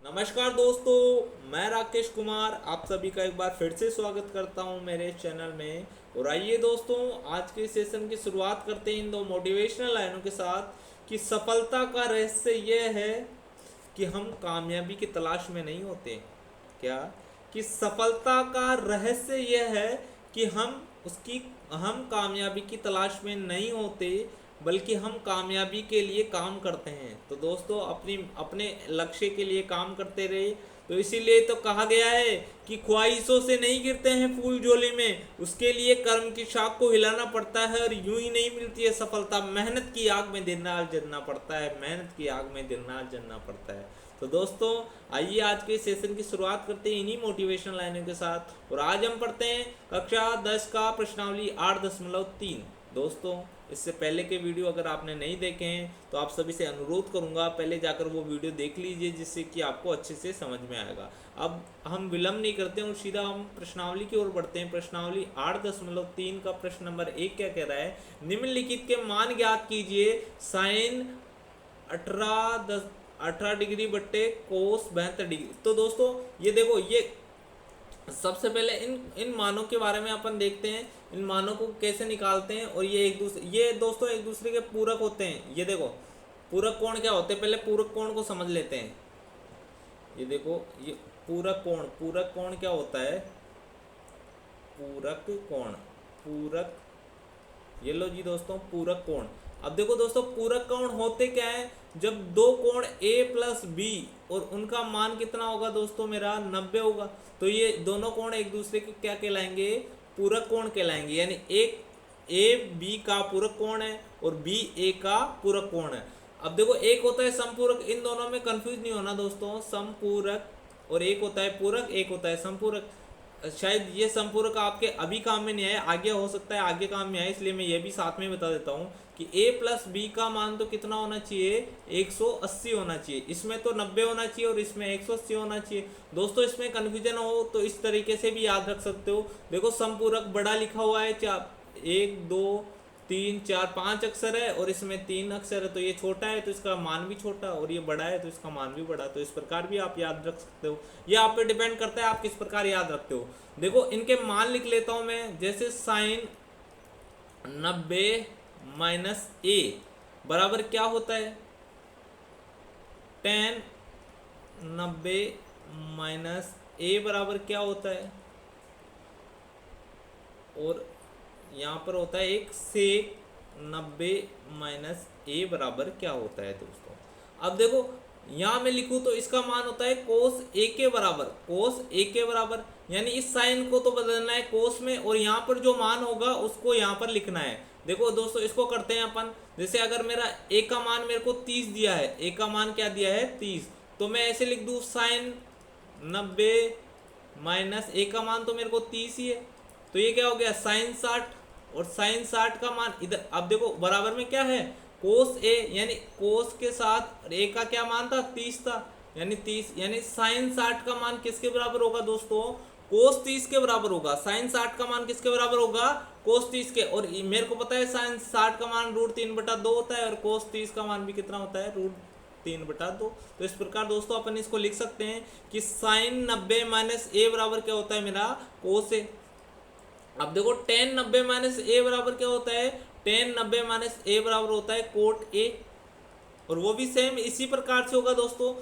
नमस्कार दोस्तों, मैं राकेश कुमार आप सभी का एक बार फिर से स्वागत करता हूं मेरे चैनल में। और आइए दोस्तों, आज के सेशन की शुरुआत करते हैं इन दो मोटिवेशनल लाइनों के साथ कि सफलता का रहस्य यह है कि हम कामयाबी की तलाश में नहीं होते। क्या कि सफलता का रहस्य यह है कि हम कामयाबी की तलाश में नहीं होते, बल्कि हम कामयाबी के लिए काम करते हैं। तो दोस्तों, अपने लक्ष्य के लिए काम करते रहे। तो इसीलिए तो कहा गया है कि ख्वाहिशों से नहीं गिरते हैं फूल झोली में, उसके लिए कर्म की शाख को हिलाना पड़ता है। और यूं ही नहीं मिलती है सफलता, मेहनत की आग में दिन रात जलना पड़ता है, मेहनत की आग में दिन रात जलना पड़ता है। तो दोस्तों, आइए आज के सेशन की शुरुआत करते हैं इन्हीं मोटिवेशनल लाइनों के साथ। और आज हम पढ़ते हैं कक्षा 10 का प्रश्नावली 8.3। दोस्तों, इससे पहले के वीडियो अगर आपने नहीं देखे हैं तो आप सभी से अनुरोध करूंगा पहले जाकर वो वीडियो देख लीजिए, जिससे कि आपको अच्छे से समझ में आएगा। अब हम विलंब नहीं करते और सीधा हम प्रश्नावली की ओर बढ़ते हैं। प्रश्नावली 8.3 का प्रश्न नंबर 1 क्या कह रहा है? निम्नलिखित के मान ज्ञात कीजिए। साइन 18 डिग्री बट्टे कोस 72 डिग्री। तो दोस्तों ये देखो, ये सबसे पहले इन मानों के बारे में अपन देखते हैं, इन मानों को कैसे निकालते हैं। और ये दोस्तों एक दूसरे के पूरक होते हैं। ये देखो, पूरक कोण क्या होते हैं, पहले पूरक कोण को समझ लेते हैं। ये देखो, ये पूरक कोण क्या होता है? पूरक कोण, पूरक, ये लो जी दोस्तों, पूरक कोण। अब देखो दोस्तों, पूरक कोण होते क्या है? जब दो कोण A प्लस बी और उनका मान कितना होगा दोस्तों? मेरा 90 होगा। तो ये दोनों कोण एक दूसरे के क्या कहलाएंगे? पूरक कोण कहलाएंगे। यानी एक A B का पूरक कोण है और B A का पूरक कोण है। अब देखो, एक होता है समपूरक, इन दोनों में कंफ्यूज नहीं होना दोस्तों। समपूरक, और एक होता है पूरक, एक होता है समपूरक। शायद ये संपूरक आपके अभी काम में नहीं आया, आगे हो सकता है आगे काम में आए, इसलिए मैं ये भी साथ में बता देता हूँ कि a प्लस बी का मान तो कितना होना चाहिए? 180 होना चाहिए। इसमें तो 90 होना चाहिए और इसमें 180 होना चाहिए। दोस्तों, इसमें कन्फ्यूजन हो तो इस तरीके से भी याद रख सकते हो। देखो, संपूरक बड़ा लिखा हुआ है, 1 2 3 4 5 अक्षर है और इसमें 3 अक्षर है, तो ये छोटा है तो इसका मान भी छोटा, और ये बड़ा है तो इसका मान भी बड़ा। तो इस प्रकार भी आप याद रख सकते हो। ये आप पे डिपेंड करता है आप किस प्रकार याद रखते हो। देखो, इनके मान लिख लेता हूं मैं। जैसे साइन 90 माइनस ए बराबर क्या होता है? टेन 90 माइनस ए बराबर क्या होता है? और यहाँ पर होता है एक सेक 90 माइनस ए बराबर क्या होता है दोस्तों? अब देखो, यहाँ मैं लिखूँ तो इसका मान होता है कोस ए के बराबर। कोस ए के बराबर यानी इस साइन को तो बदलना है कोस में, और यहाँ पर जो मान होगा उसको यहाँ पर लिखना है। देखो दोस्तों, इसको करते हैं अपन। जैसे अगर मेरा ए का मान मेरे को 30 दिया है, ए का मान क्या दिया है? 30, तो मैं ऐसे लिख दूँ साइन 90 माइनस ए का मान तो मेरे को 30 ही है, तो ये क्या हो गया? साइन 60। और साइन 60 का मान इधर, अब देखो बराबर में क्या है? कोस ए, यानी कोस के साथ ए का क्या मान था? 30 था, यानी 30, यानी साइन 60 का मान किसके बराबर होगा दोस्तों? कोस 30 के बराबर होगा। साइन 60 का मान किसके बराबर होगा? कोस 30 के। और मेरे को पता है साइन 60 का मान √3/2 होता है, और कोस 30 का मान भी कितना होता है? √3/2। तो इस प्रकार दोस्तों अपन इसको लिख सकते हैं कि साइन 90 माइनस ए बराबर क्या होता है? मेरा कोस ए। अब देखो, टेन 90 माइनस ए बराबर क्या होता है? टेन 90 माइनस ए बराबर होता है कोट ए, और वो भी सेम इसी प्रकार से होगा दोस्तों।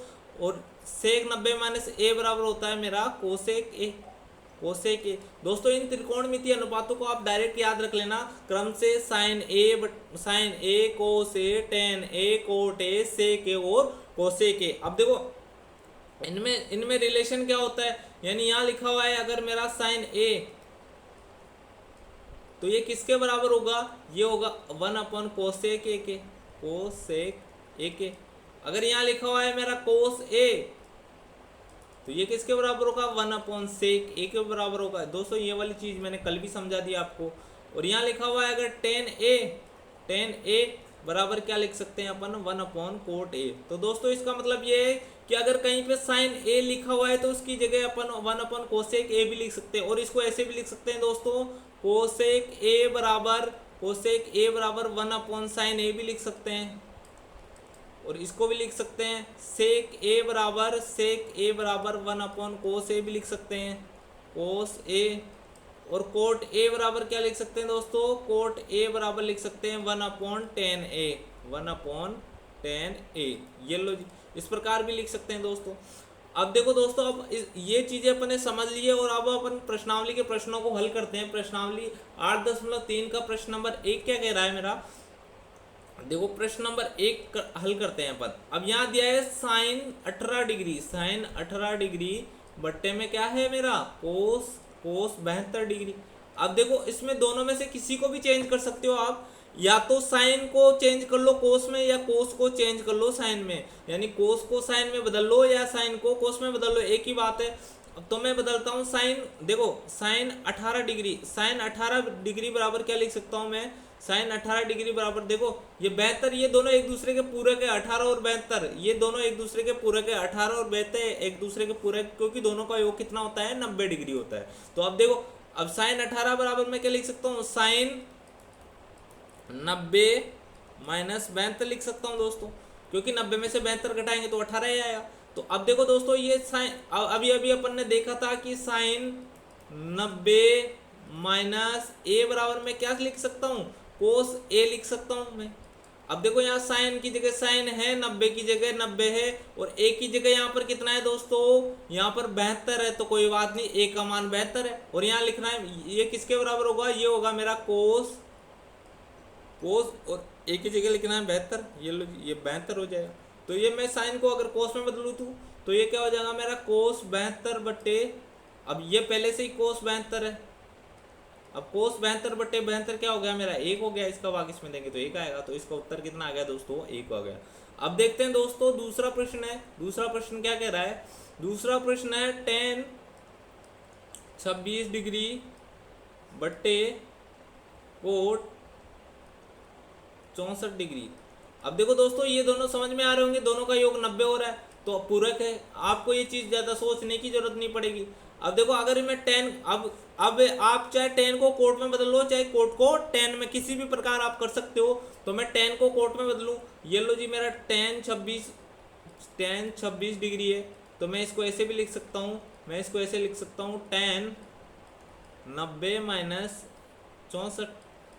और सेक 90 माइनस ए बराबर होता है मेरा कोसेक ए। कोसेक ए दोस्तों, इन त्रिकोणमितीय अनुपातों को आप डायरेक्ट याद रख लेना क्रम से। Sine A cos A, tan A cot A, sec A और कोसेक ए। अब देखो, इनमें रिलेशन क्या होता है? यानी यहाँ लिखा हुआ है अगर मेरा साइन ए, तो ये किसके बराबर होगा? ये होगा 1/कोसेक ए के। कोसेक ए के। अगर यहाँ लिखा हुआ है मेरा कोस ए, तो ये किसके बराबर होगा? 1/सेक ए के बराबर होगा। दोस्तों, ये वाली चीज मैंने कल भी समझा दी आपको। और यहाँ लिखा हुआ है अगर टेन ए बराबर क्या लिख सकते हैं अपन? 1/कोट ए। तो दोस्तों, इसका मतलब ये है कि अगर कहीं पे साइन ए लिखा हुआ है तो उसकी जगह अपन 1/कोसेक ए भी लिख सकते हैं। और इसको ऐसे भी लिख सकते हैं दोस्तों, कोसेक ए बराबर 1/साइन ए भी लिख सकते हैं। और इसको भी लिख सकते हैं सेक ए बराबर 1/कोस ए भी लिख सकते हैं, कोस ए। और कोट ए बराबर क्या लिख सकते हैं दोस्तों, कोट ए बराबर लिख सकते हैं 1/10 ए, 1/10 ए। ये लो जी, इस प्रकार भी लिख सकते हैं दोस्तों। अब देखो दोस्तों, अब ये चीजें अपने समझ लिए और अब अपन प्रश्नावली के प्रश्नों को हल करते हैं। प्रश्नावली 8.3 का प्रश्न नंबर 1 क्या कह रहा है मेरा, देखो प्रश्न नंबर 1 हल करते हैं अपन। अब यहाँ दिया है साइन 18 डिग्री, साइन 18 डिग्री बट्टे में क्या है मेरा कोस 72 डिग्री। अब देखो इसमें दोनों में से किसी को भी चेंज कर सकते हो आप, या तो साइन को चेंज कर लो कोस में, या कोस को चेंज कर लो साइन में, यानी कोस को साइन में बदल लो या साइन को कोस में बदल लो, एक ही बात है। अब तो मैं बदलता हूँ साइन, देखो साइन 18 डिग्री, साइन 18 डिग्री बराबर क्या लिख सकता हूँ मैं, साइन 18 डिग्री बराबर देखो ये 72, ये दोनों एक दूसरे के पूरक है, 18 और 72, ये दोनों एक दूसरे के पूरक है, 18 और 72 एक दूसरे के पूरक, क्योंकि दोनों का योग कितना होता है 90 डिग्री होता है। तो अब देखो, अब साइन 18 बराबर मैं क्या लिख सकता हूँ, साइन 90 माइनस 72 लिख सकता हूँ दोस्तों, क्योंकि 90 में से 72 घटाएंगे तो 18 ही आएगा। तो अब देखो दोस्तों, ये साइन अभी अभी अपन ने देखा था कि साइन 90 माइनस ए बराबर में क्या लिख सकता हूँ, कोस ए लिख सकता हूँ मैं। अब देखो यहाँ साइन की जगह साइन है, 90 की जगह 90 है, और ए की जगह यहाँ पर कितना है दोस्तों, यहाँ पर 72 है, तो कोई बात नहीं, ए का मान 72 है। और यहाँ लिखना है ये किसके बराबर होगा, ये होगा मेरा कोस, और ए की जगह लिखना है 72, ये लो ये 72 हो जाएगा। तो ये मैं साइन को अगर कोस में बदलूँ तो ये क्या हो जाएगा मेरा कोस 72 बट्टे, अब ये पहले से ही कोस 72 है, अब कोस 72 बट्टे 72 क्या हो गया मेरा 1 हो गया, इसका भाग इसमें देंगे तो 1 आएगा। तो इसका उत्तर कितना आ गया दोस्तों, 1 हो गया। अब देखते हैं दोस्तों दूसरा प्रश्न है, दूसरा प्रश्न क्या कह रहा है, दूसरा प्रश्न है tan 26 डिग्री बट्टे कोट 64 डिग्री। अब देखो दोस्तों, ये दोनों समझ में आ रहे होंगे, दोनों का योग 90 हो रहा है तो पूरक है, आपको ये चीज ज्यादा सोचने की जरूरत नहीं पड़ेगी। अब देखो अगर मैं टेन, अब आप चाहे टेन को कोट में बदल लो, चाहे कोट को टेन में, किसी भी प्रकार आप कर सकते हो। तो मैं टेन को कोट में बदलूं, ये लो जी मेरा tan 26 डिग्री है, तो मैं इसको ऐसे भी लिख सकता हूँ, मैं इसको ऐसे लिख सकता हूँ tan 90 माइनस 64,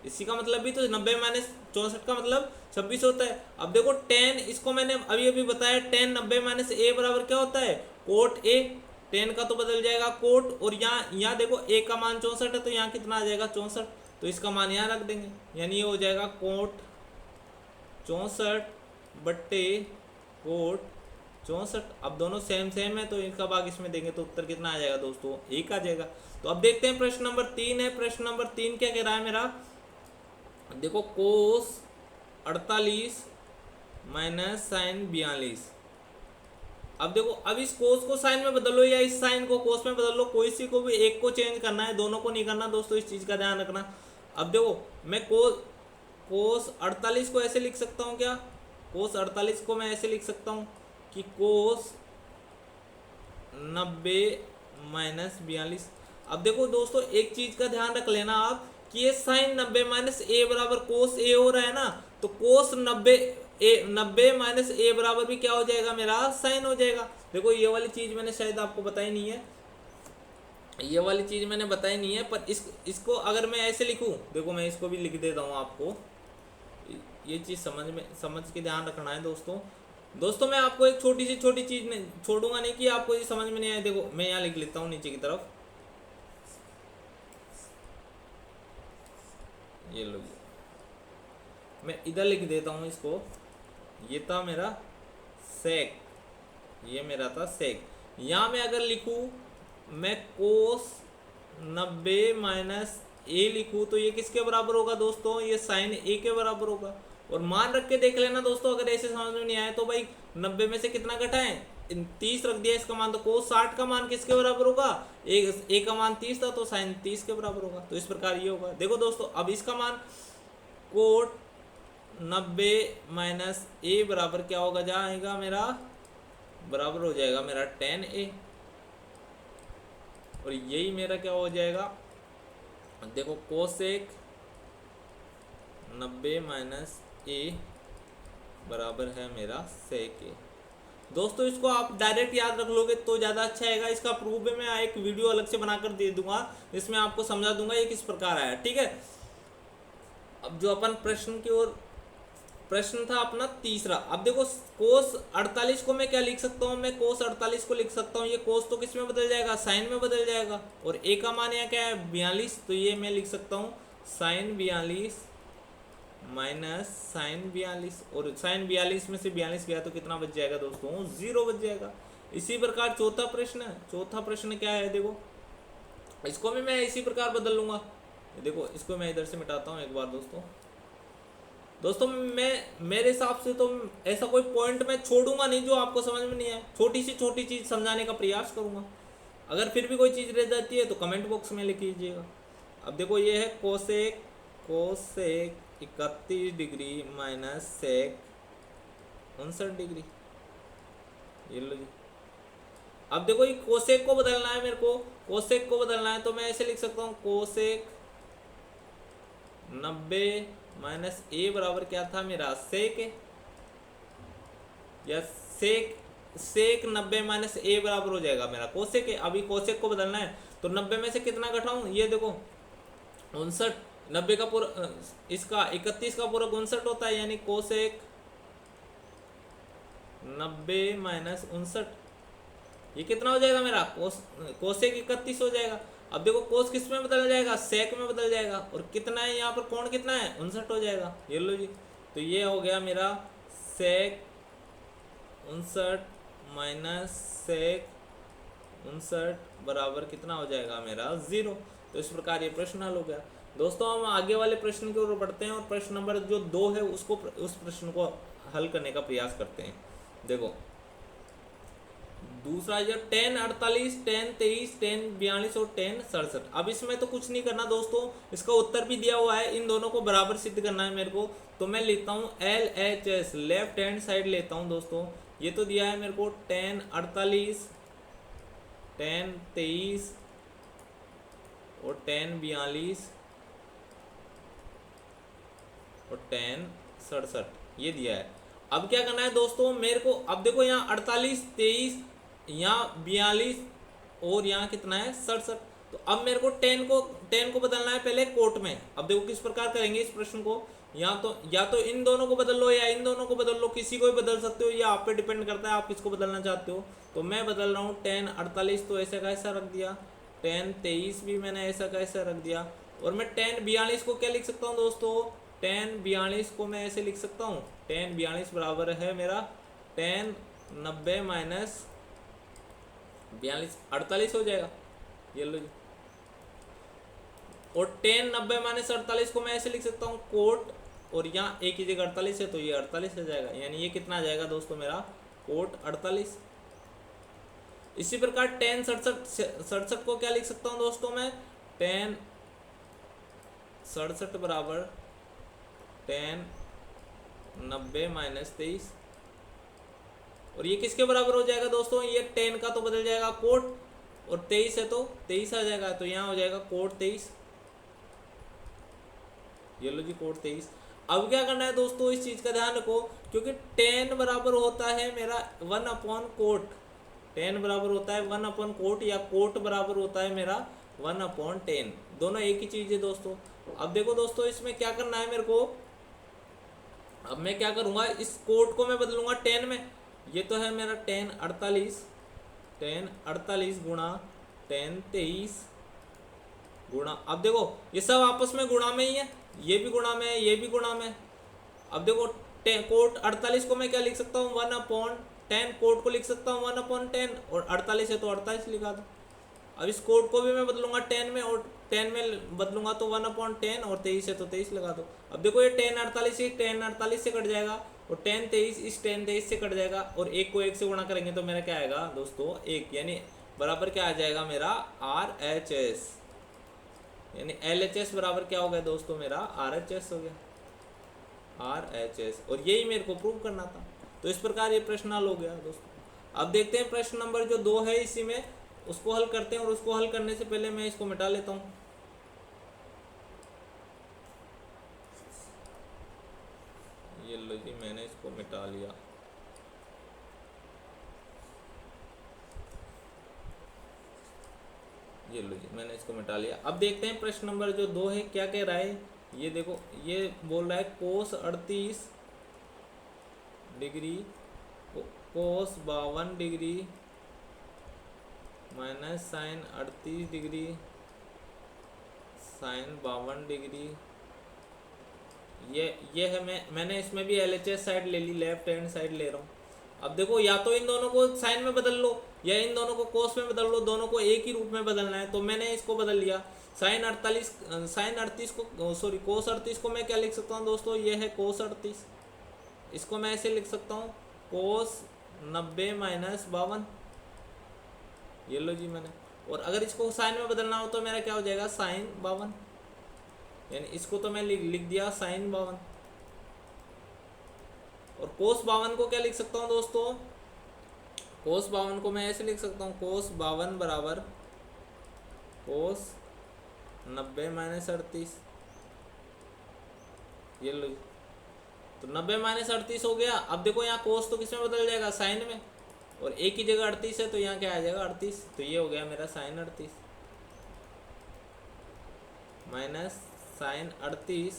इसी का मतलब भी तो 90 माइनस 64 का मतलब 26 होता है। अब देखो tan, इसको मैंने अभी अभी बताया, tan 90 माइनस ए बराबर क्या होता है, कोट ए, tan का तो बदल जाएगा कोट, और यहाँ देखो ए का मान 64 है, तो यहाँ कितना आ जाएगा 64, तो इसका मान यहाँ रख देंगे, यानी ये हो जाएगा कोट 64 बट्टे कोट 64। अब दोनों सेम सेम है तो इनका भाग इसमें देंगे तो उत्तर कितना आ जाएगा दोस्तों, 1 आ जाएगा। तो अब देखते हैं प्रश्न नंबर 3 है, प्रश्न नंबर 3 क्या कह रहा है मेरा, देखो कोस 48 माइनस साइन 42। अब देखो, अब इस कोस को साइन में बदलो या इस साइन को कोस में बदल लो, कोई सी को भी एक को चेंज करना है, दोनों को नहीं करना दोस्तों, इस चीज का ध्यान रखना। अब देखो मैं कोस 48 को ऐसे लिख सकता हूँ क्या, कोस 48 को मैं ऐसे लिख सकता हूँ कि कोस 90 माइनस 42। अब देखो दोस्तों, एक चीज का ध्यान रख लेना आप कि ये साइन 90 माइनस ए बराबर कोस ए हो रहा है ना, तो कोस 90 माइनस ए बराबर भी क्या हो जाएगा मेरा साइन हो जाएगा। देखो ये वाली चीज मैंने शायद आपको बताई नहीं है, ये वाली चीज मैंने बताई नहीं है, पर इसको अगर मैं ऐसे लिखूं, देखो मैं इसको भी लिख देता हूँ आपको, ये चीज समझ के ध्यान रखना है दोस्तों मैं आपको एक छोटी चीज छोड़ूंगा नहीं कि आपको ये समझ में नहीं आए। देखो मैं यहाँ लिख लेता हूँ नीचे की तरफ, ये लो मैं इधर लिख देता हूँ इसको, ये था मेरा सेक, ये मेरा था सेक। यहाँ मैं अगर लिखूँ मैं कोस 90 माइनस ए लिखूँ तो ये किसके बराबर होगा दोस्तों, ये साइन ए के बराबर होगा। और मान रख के देख लेना दोस्तों, अगर ऐसे समझ में नहीं आए तो भाई 90 में से कितना घटाएं, 30 रख दिया इसका मान, तो कोस 60 का मान किसके बराबर होगा, ए का मान 30 था तो साइन 30 के बराबर होगा। तो इस प्रकार ये होगा। देखो दोस्तों, अब इसका मान कोट 90 माइनस ए बराबर क्या होगा, जाएगा मेरा बराबर हो जाएगा मेरा tan ए, और यही मेरा क्या हो जाएगा, देखो कोसेक 90 माइनस ए बराबर है मेरा सेक ए। दोस्तों इसको आप डायरेक्ट याद रख लोगे तो ज़्यादा अच्छा आएगा। इसका प्रूफ भी मैं एक वीडियो अलग से बनाकर दे दूंगा, जिसमें आपको समझा दूंगा ये किस प्रकार आया, ठीक है। अब जो अपन प्रश्न की ओर, प्रश्न था अपना तीसरा। अब देखो कोस 48 को मैं क्या लिख सकता हूँ, मैं कोस 48 को लिख सकता हूँ, ये कोस तो किस में बदल जाएगा, साइन में बदल जाएगा। और ए का मान यहाँ क्या है 42, तो ये मैं लिख सकता हूँ साइन 42 माइनस साइन 42। और साइन 42 में से 42 गया तो कितना बच जाएगा दोस्तों, 0 बच जाएगा। इसी प्रकार चौथा प्रश्न है। चौथा प्रश्न क्या है, देखो इसको भी मैं इसी प्रकार बदल लूंगा। देखो इसको मैं इधर से मिटाता हूँ एक बार दोस्तों मैं मेरे हिसाब से तो ऐसा कोई पॉइंट मैं छोड़ूंगा नहीं जो आपको समझ में नहीं आए। छोटी सी छोटी चीज़ समझाने का प्रयास करूंगा। अगर फिर भी कोई चीज़ रह जाती है तो कमेंट बॉक्स में लिख लीजिएगा। अब देखो ये है cosec 31 degree minus sec 59 degree, ये लो जी। अब देखो ये कोसेक को बदलना है, मेरे को कोसेक को बदलना है, तो मैं ऐसे लिख सकता हूँ कोसेक 90 माइनस ए बराबर क्या था मेरा सेक है, या सेक 90 माइनस ए बराबर हो जाएगा मेरा कोसेक है। अभी कोसेक को बदलना है तो 90 में से कितना घटाऊं, ये देखो 59, 90 का पूरा इसका 31 का पूरा 59 होता है, यानी कोसेक 90 माइनस 59, ये कितना हो जाएगा मेरा कोसेक 31 हो जाएगा। अब देखो कोस किस में बदल जाएगा, सेक में बदल जाएगा। और कितना है यहाँ पर, कोण कितना है 59 हो जाएगा, ये लो जी। तो ये हो गया मेरा सेक 59 माइनस सेक 59 बराबर कितना हो जाएगा मेरा 0। तो इस प्रकार ये प्रश्न हल हो गया। दोस्तों हम आगे वाले प्रश्न की ओर बढ़ते हैं और प्रश्न नंबर जो 2 है उस प्रश्न को हल करने का प्रयास करते हैं। देखो दूसरा जो 10 48 10 23 10 42 और 10 67। अब इसमें तो कुछ नहीं करना दोस्तों, इसका उत्तर भी दिया हुआ है, इन दोनों को बराबर सिद्ध करना है मेरे को। तो मैं लेता हूँ LHS, लेफ्ट हैंड साइड लेता हूँ दोस्तों। ये तो दिया है मेरे को 10 48 10 23 और 10 42 और 10 67, ये दिया है। अब क्या करना है दोस्तों मेरे को, अब देखो यहाँ 48 23 यहाँ 42 और यहाँ कितना है 67। तो अब मेरे को 10 को बदलना है पहले कोट में। अब देखो किस प्रकार करेंगे इस प्रश्न को, या तो इन दोनों को बदल लो या इन दोनों को बदल लो, किसी को भी बदल सकते हो, ये आप पे डिपेंड करता है आप किसको बदलना चाहते हो। तो मैं बदल रहा हूँ 10 48 तो ऐसा का ऐसा रख दिया, 10 23 भी मैंने ऐसा का ऐसा रख दिया। और मैं 10 42 को क्या लिख सकता हूँ दोस्तों, 10 42 को मैं ऐसे लिख सकता हूँ, 10 42 बराबर है मेरा 10 90 माइनस 42 48 हो जाएगा, ये लो जी। और 10 90 माइनस 48 को मैं ऐसे लिख सकता हूँ कोट, और यहाँ एक की जगह 48 है तो ये 48 हो जाएगा, यानी ये कितना आ जाएगा दोस्तों मेरा कोट 48। इसी प्रकार 10 67 को क्या लिख सकता हूँ दोस्तों मैं, 10 67 बराबर 10 90 माइनस 23। और ये किसके बराबर हो जाएगा दोस्तों, ये 10 का तो बदल जाएगा कोट, और 23 है तो 23 आ जाएगा, तो यहाँ हो जाएगा कोट 23, ये लो जी कोट 23। अब क्या करना है दोस्तों, इस चीज़ का ध्यान रखो, क्योंकि 10 बराबर होता है मेरा 1 अपॉन कोट, 10 बराबर होता है 1 अपॉन कोट, या कोट बराबर होता है मेरा 1 अपॉन 10, दोनों एक ही चीज़ है दोस्तों। अब देखो दोस्तों इसमें क्या करना है मेरे को, अब मैं क्या करूँगा, इस कोट को मैं बदलूंगा 10 में। ये तो है मेरा 10 48 गुणा 10 23 गुणा, अब देखो ये सब आपस में गुणा में ही है, ये भी गुणा में है, ये भी गुणा में है। अब देखो कोट 48 को मैं क्या लिख सकता हूँ 1 अपॉन 10, कोट को लिख सकता हूँ 1 अपॉन 10, और 48 है तो 48 लिखा दो। अब इस कोट को भी मैं बदलूंगा 10 में, और 10 में बदलूंगा तो 1 अपॉन 10, और 23 है तो 23 लगा दो। अब देखो ये 10 48 से कट जाएगा, और 10 23 इस 10 23 से कट जाएगा, और एक को एक से गुणा करेंगे तो मेरा क्या आएगा दोस्तों 1, यानी बराबर क्या आ जाएगा मेरा RHS, यानी LHS बराबर क्या हो गया दोस्तों मेरा RHS हो गया, RHS। और यही मेरे को प्रूव करना था। तो इस प्रकार ये प्रश्न हल हो गया दोस्तों। अब देखते हैं प्रश्न नंबर जो 2 है, इसी में उसको हल करते हैं। और उसको हल करने से पहले मैं इसको मिटा लेता हूँ। ये लो जी, मैंने इसको मिटा लिया। ये लो जी, मैंने इसको मिटा लिया। अब देखते हैं प्रश्न नंबर जो 2 है क्या कह रहा है। ये देखो, ये बोल रहा है cos 38 degree cos 52 degree minus sine 38 degree sine 52 degree. ये है, मैंने इसमें भी LHS साइड ले ली, लेफ्ट हैंड साइड ले रहा हूँ। अब देखो, या तो इन दोनों को साइन में बदल लो या इन दोनों को कोस में बदल लो, दोनों को एक ही रूप में बदलना है। तो मैंने इसको बदल लिया। साइन 38 को, सॉरी कोस 38 को मैं क्या लिख सकता हूँ दोस्तों, ये है कोस 38। इसको मैं ऐसे लिख सकता हूँ, कोस 90 माइनस 52। ये लो जी मैंने। और अगर इसको साइन में बदलना हो तो मेरा क्या हो जाएगा, साइन 52। यानी इसको तो मैं लिख दिया साइन 52। और कोस 52 को क्या लिख सकता हूँ दोस्तों, कोस 52 को मैं ऐसे लिख सकता हूँ, कोस 52 बराबर कोस 90 माइनस 38। ये लो, तो 90 माइनस 38 हो गया। अब देखो यहाँ कोस तो किस में बदल जाएगा, साइन में, और एक ही जगह 38 है तो यहाँ क्या आ जाएगा 38। तो ये हो गया मेरा साइन 38 माइनस साइन 38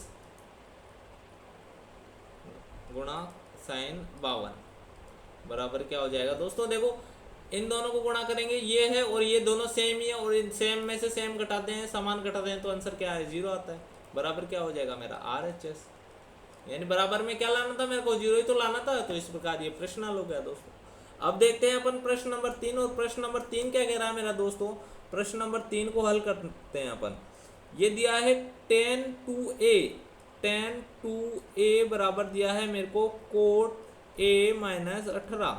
गुणा साइन 52 बराबर क्या हो जाएगा दोस्तों। देखो, इन दोनों को गुणा करेंगे, ये है और ये दोनों सेम ही है, और इन सेम में से सेम घटाते हैं, समान घटाते हैं, तो आंसर क्या है, 0 आता है। बराबर क्या हो जाएगा मेरा RHS। यानी बराबर में क्या लाना था मेरे को, 0 ही तो लाना था। तो इस प्रकार ये प्रश्न हल हो गया दोस्तों। अब देखते हैं अपन प्रश्न नंबर 3। और प्रश्न नंबर 3 क्या कह रहा है मेरा दोस्तों, प्रश्न नंबर 3 को हल करते हैं अपन। ये दिया है tan 2a बराबर दिया है मेरे को कोट a माइनस 18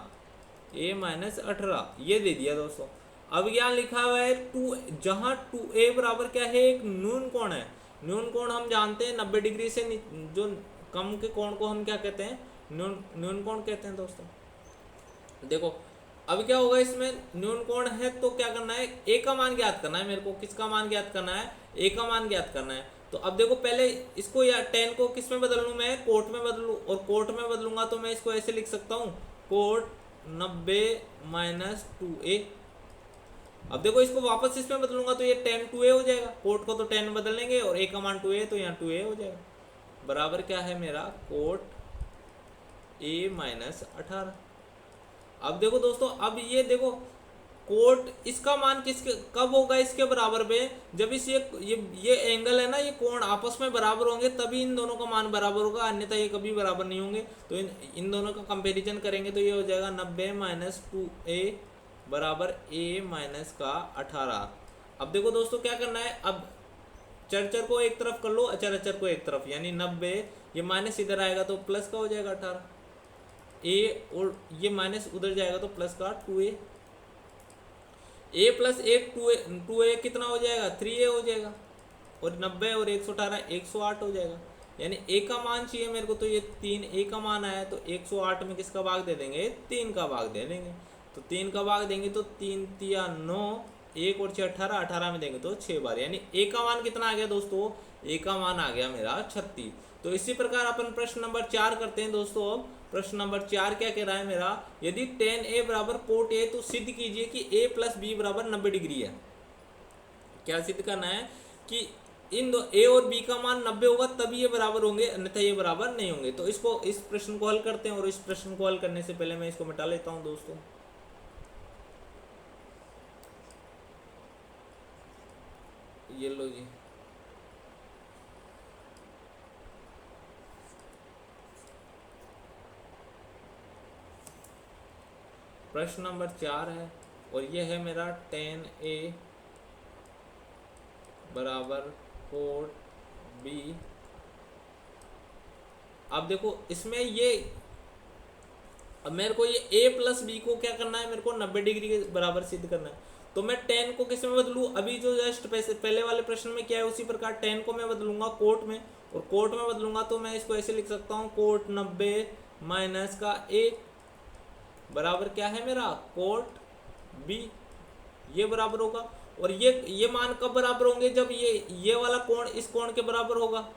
ये दे दिया दोस्तों। अब यहाँ लिखा हुआ है 2, जहाँ 2a बराबर क्या है, एक न्यून कोण है। न्यून कोण हम जानते हैं 90 डिग्री से जो कम के कोण को हम क्या कहते हैं, न्यून कोण कहते हैं दोस्तों। देखो, अब क्या होगा, इसमें न्यून कोण है तो क्या करना है, a का मान ज्ञात करना है मेरे को। किसका मान ज्ञात करना है, a का मान ज्ञात करना है। तो अब देखो, पहले इसको या tan को किस में बदल लूँ, मैं कोट में बदलूँ, और कोट में बदलूंगा तो मैं इसको ऐसे लिख सकता हूँ, कोट 90 माइनस 2a। अब देखो, इसको वापस इसमें बदलूंगा तो ये tan 2a हो जाएगा। कोट को तो tan में बदल लेंगे और a का मान 2a, तो यहाँ 2a हो जाएगा। बराबर क्या है मेरा, कोट a माइनस 18। अब देखो दोस्तों, अब ये देखो, कोट इसका मान किसके कब होगा, इसके बराबर पे, जब इस ये एंगल है ना, ये कोण आपस में बराबर होंगे, तभी इन दोनों का मान बराबर होगा, अन्यथा ये कभी बराबर नहीं होंगे। तो इन दोनों का कंपैरिजन करेंगे तो ये हो जाएगा 90 माइनस 2a बराबर a माइनस का 18। अब देखो दोस्तों, क्या करना है, अब चर को एक तरफ कर लो, अचर को एक तरफ, यानी 90, ये माइनस इधर आएगा तो प्लस का हो जाएगा 18 a, और ये माइनस उधर जाएगा तो प्लस का 2a। a प्लस 2a कितना हो जाएगा, 3a हो जाएगा। और 90 और 118 108 हो जाएगा। यानी a का मान चाहिए मेरे को, तो ये 3a का मान आया, तो 108 में किसका भाग दे देंगे, 3 का भाग दे देंगे। तो 3 का भाग देंगे तो 3 तिया 9, 1 और 6 18, 18 में देंगे तो 6 बार। यानी a का मान कितना आ गया दोस्तों, a का मान आ गया मेरा 36। तो इसी प्रकार अपन प्रश्न नंबर 4 करते हैं दोस्तों। अब प्रश्न नंबर 4 क्या कह रहा है मेरा, यदि tan a बराबर कोट a, तो सिद्ध कीजिए कि a प्लस b बराबर 90 डिग्री है। क्या सिद्ध करना है कि इन दो a और b का मान 90 होगा तभी ये बराबर होंगे, अन्यथा ये बराबर नहीं होंगे। तो इस प्रश्न को हल करते हैं, और इस प्रश्न को हल करने से पहले मैं इसको मिटा लेता हूं दोस्तों। ये लो जी, प्रश्न नंबर 4 है, और ये है मेरा tan a बराबर कोट b। अब देखो, इसमें ये, अब मेरे को ये a प्लस बी को क्या करना है, मेरे को 90 डिग्री के बराबर सिद्ध करना है। तो मैं tan को किस में बदलूँ, अभी जो जस्ट पहले वाले प्रश्न में क्या है उसी प्रकार tan को मैं बदलूंगा कोट में, और कोट में बदलूंगा तो मैं इसको ऐसे लिख सकता हूँ, कोट 90 माइनस का a बराबर क्या है मेरा, कोट b। ये बराबर होगा। और ये मान कब बराबर होंगे, जब ये वाला कोण इस कोण के बराबर होगा।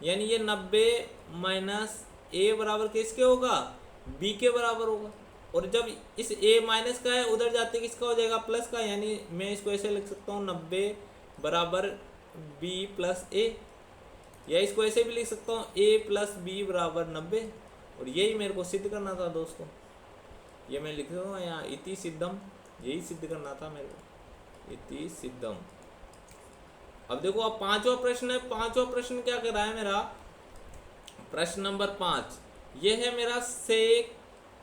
यानी ये 90 माइनस ए बराबर किसके होगा, बी के बराबर होगा। और जब इस ए माइनस का है उधर जाते किसका हो जाएगा, प्लस का, यानी मैं इसको ऐसे लिख सकता हूँ 90 बराबर बी प्लस ए, या इसको ऐसे भी लिख सकता हूँ ए प्लस बी बराबर 90। और यही मेरे को सिद्ध करना था दोस्तों, ये मैं लिख रहा हूँ यहाँ इति सिद्धम, यही सिद्ध करना था मेरे को, इति सिद्धम। अब देखो अब पांचवा प्रश्न है, पांचवा प्रश्न क्या कर रहा है मेरा, प्रश्न नंबर 5 ये है मेरा सेक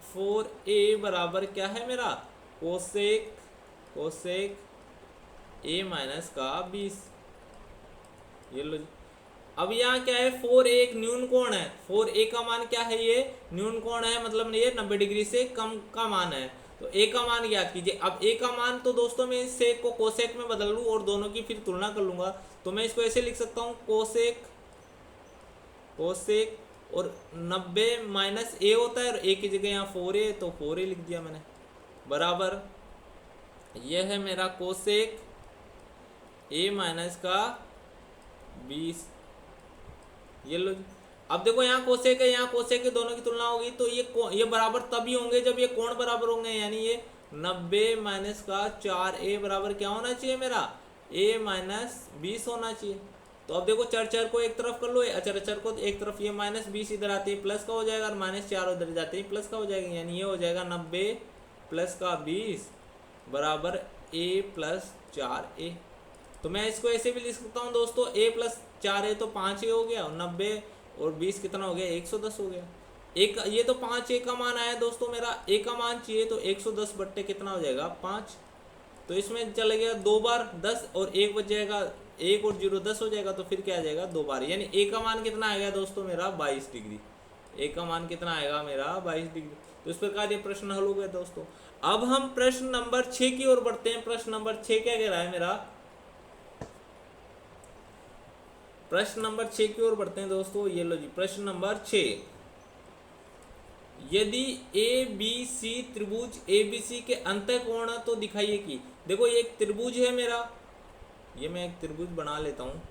4a बराबर क्या है मेरा, कोसेक a माइनस का 20। ये लो, अब यहाँ क्या है 4a एक न्यून कोण है, 4a का मान क्या है, ये न्यून कोण है, मतलब ये 90 डिग्री से कम का मान है। तो a का मान ज्ञात कीजिए। अब a का मान तो दोस्तों मैं इस सेक को कोसेक में बदल लूँ और दोनों की फिर तुलना कर लूंगा। तो मैं इसको ऐसे लिख सकता हूँ कोसेक और 90 माइनस a होता है और a की जगह यहाँ 4a, तो 4a लिख दिया मैंने, बराबर यह है मेरा कोसेक a माइनस का 20। ये लो, अब देखो यहाँ कोसेक है, यहाँ कोसेक के, दोनों की तुलना होगी तो ये बराबर तभी होंगे जब ये कोण बराबर होंगे, यानी ये 90 माइनस का 4a बराबर क्या होना चाहिए मेरा, a माइनस 20 होना चाहिए। तो अब देखो चर को एक तरफ कर लो, अचर को एक तरफ, ये माइनस 20 इधर आती है प्लस का हो जाएगा और माइनस 4 उधर जाते ही प्लस का हो जाएगा, यानी ये हो जाएगा 90 प्लस का 20 बराबर a प्लस 4a। तो मैं इसको ऐसे भी लिख सकता हूँ दोस्तों, a प्लस 4a तो 5a हो गया और 90 और 20 कितना हो गया, 110 हो गया। एक ये तो 5a का मान आया दोस्तों, मेरा a का मान चाहिए तो 110 बट्टे कितना हो जाएगा 5। तो इसमें चला गया 2 बार 10 और 1 बच जाएगा, 1 और 0 10 हो जाएगा, तो फिर क्या आ जाएगा 2 बार, यानी a का मान कितना आएगा दोस्तों मेरा 22 डिग्री। a का मान कितना आएगा मेरा 22 डिग्री। तो इस प्रकार ये प्रश्न हल हो गया दोस्तों। अब हम प्रश्न नंबर 6 की ओर बढ़ते हैं। प्रश्न नंबर 6 क्या कह रहा है मेरा, प्रश्न नंबर 6 की ओर बढ़ते हैं दोस्तों। ये लो जी, प्रश्न नंबर 6, यदि ए बी सी त्रिभुज ए बी सी के अंतःकोण तो दिखाइए कि, देखो ये एक त्रिभुज है मेरा, ये मैं एक त्रिभुज बना लेता हूँ,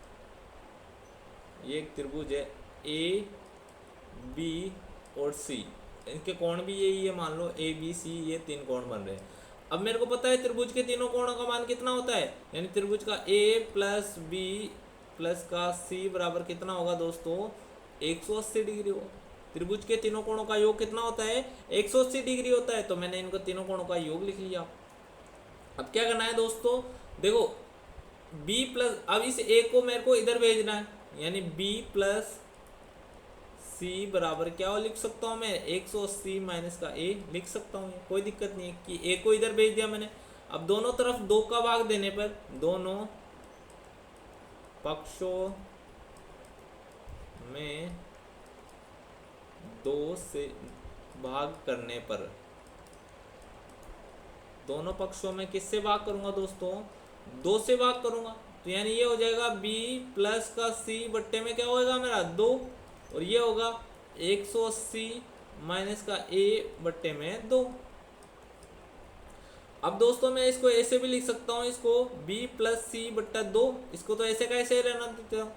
ये एक त्रिभुज है ए बी और सी, इनके कोण भी यही है, मान लो ए बी सी, ये 3 कोण बन रहे हैं। अब मेरे को पता है त्रिभुज के तीनों कोणों का मान कितना होता है, यानी त्रिभुज का ए प्लस बी प्लस का सी बराबर कितना होगा दोस्तों 180 डिग्री होगा। त्रिभुज के तीनों कोणों का योग कितना होता है 180 डिग्री होता है। तो मैंने इनको तीनों कोणों का योग लिख लिया। अब क्या करना है दोस्तों, देखो b प्लस, अब इस a को मेरे को इधर भेजना है, यानी b प्लस c बराबर क्या हो लिख सकता हूँ मैं 180 माइनस का a लिख सकता हूँ, कोई दिक्कत नहीं है कि a को इधर भेज दिया मैंने। अब दोनों तरफ 2 का भाग देने पर, दोनों पक्षों में 2 से भाग करने पर, दोनों पक्षों में किससे भाग करूंगा दोस्तों 2 से भाग करूंगा। तो यानी ये हो जाएगा b प्लस का c बट्टे में क्या होगा मेरा 2, और ये होगा 180 माइनस का a बट्टे में 2। अब दोस्तों मैं इसको ऐसे भी लिख सकता हूँ, इसको b प्लस सी बट्टा 2, इसको तो ऐसे का ऐसे रहना देता हूँ,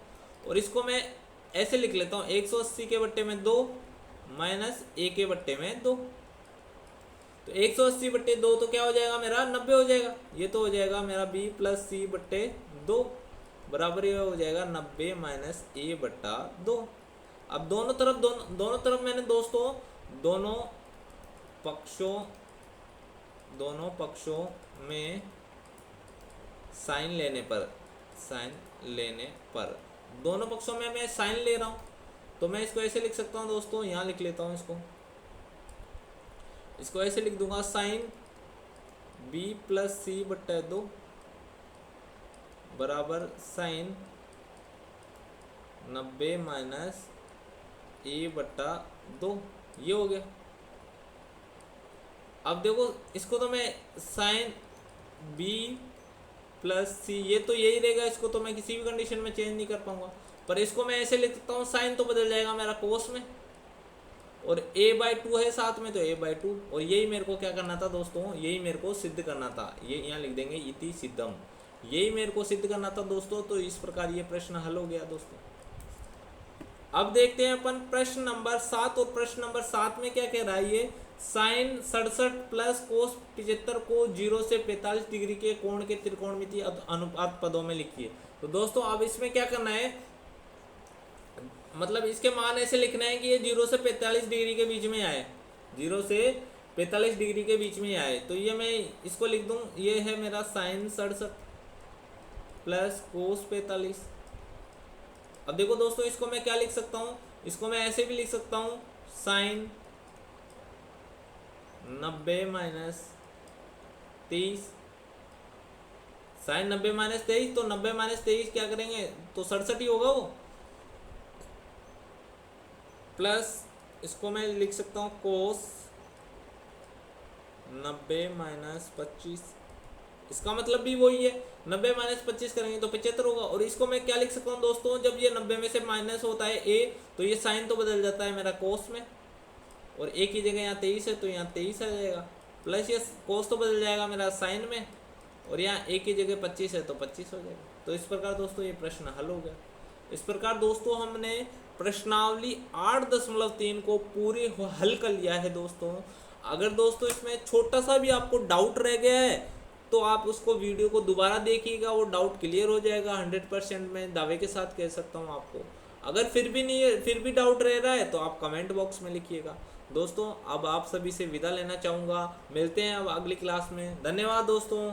और इसको मैं ऐसे लिख लेता हूँ 180 के बट्टे में 2 माइनस a के बट्टे में 2। तो 180 बट्टे 2 तो क्या हो जाएगा मेरा 90 हो जाएगा। ये तो हो जाएगा मेरा b प्लस सी बट्टे 2 बराबर ये हो जाएगा 90 माइनस a बट्टा 2। अब दोनों तरफ मैंने दोस्तों दोनों पक्षों में साइन लेने पर दोनों पक्षों में मैं साइन ले रहा हूँ, तो मैं इसको ऐसे लिख सकता हूँ दोस्तों, यहाँ लिख लेता हूँ इसको ऐसे लिख दूंगा साइन b प्लस सी बट्टा 2 बराबर साइन 90 माइनस a बट्टा 2। ये हो गया। अब देखो इसको तो मैं साइन b प्लस सी, ये तो यही रहेगा, इसको तो मैं किसी भी कंडीशन में चेंज नहीं कर पाऊंगा, पर इसको मैं ऐसे लिख सकता हूँ साइन तो बदल जाएगा मेरा कोस में, और a/2 है साथ में, तो a/2। और यही मेरे को क्या करना था दोस्तों, यही मेरे को सिद्ध करना था, ये यहाँ लिख देंगे इति सिद्धम, यही मेरे को सिद्ध करना था दोस्तों। तो इस प्रकार ये प्रश्न हल हो गया दोस्तों। अब देखते हैं अपन प्रश्न नंबर 7, और प्रश्न नंबर 7 में क्या कह रहा है ये, साइन 67 प्लस कोस 75 को 0 से 45 डिग्री के कोण के त्रिकोणमितीय अनुपात पदों में लिखिए। तो दोस्तों अब इसमें क्या करना है, मतलब इसके मान ऐसे लिखना है कि ये 0 से 45 डिग्री के बीच में आए, 0 से 45 डिग्री के बीच में आए। तो ये मैं इसको लिख दूं, ये है मेरा साइन 67 प्लस कोस 45। अब देखो दोस्तों इसको मैं क्या लिख सकता हूँ, इसको मैं ऐसे भी लिख सकता हूँ, साइन 90 माइनस 23, साइन 90 माइनस 23, तो 90 माइनस 23 क्या करेंगे, तो 67 ही होगा वो, प्लस इसको मैं लिख सकता हूँ कोस 90 माइनस 25, इसका मतलब भी वही है, 90 माइनस 25 करेंगे तो 75 होगा। और इसको मैं क्या लिख सकता हूँ दोस्तों, जब ये 90 में से माइनस होता है ए, तो ये साइन तो बदल जाता है मेरा कोस में, और ए की जगह यहाँ 23 है तो यहाँ 23 आ जाएगा, प्लस ये कोस तो बदल जाएगा मेरा साइन में, और यहाँ ए की जगह 25 है तो 25 हो जाएगा। तो इस प्रकार दोस्तों ये प्रश्न हल हो गया। इस प्रकार दोस्तों हमने प्रश्नावली 8.3 को पूरे हल कर लिया है दोस्तों। अगर दोस्तों इसमें छोटा सा भी आपको डाउट रह गया है तो आप उसको वीडियो को दोबारा देखिएगा, वो डाउट क्लियर हो जाएगा 100%, मैं दावे के साथ कह सकता हूँ आपको। अगर फिर भी नहीं है, फिर भी डाउट रह रहा है तो आप कमेंट बॉक्स में लिखिएगा। दोस्तों अब आप सभी से विदा लेना चाहूँगा, मिलते हैं अब अगली क्लास में। धन्यवाद दोस्तों।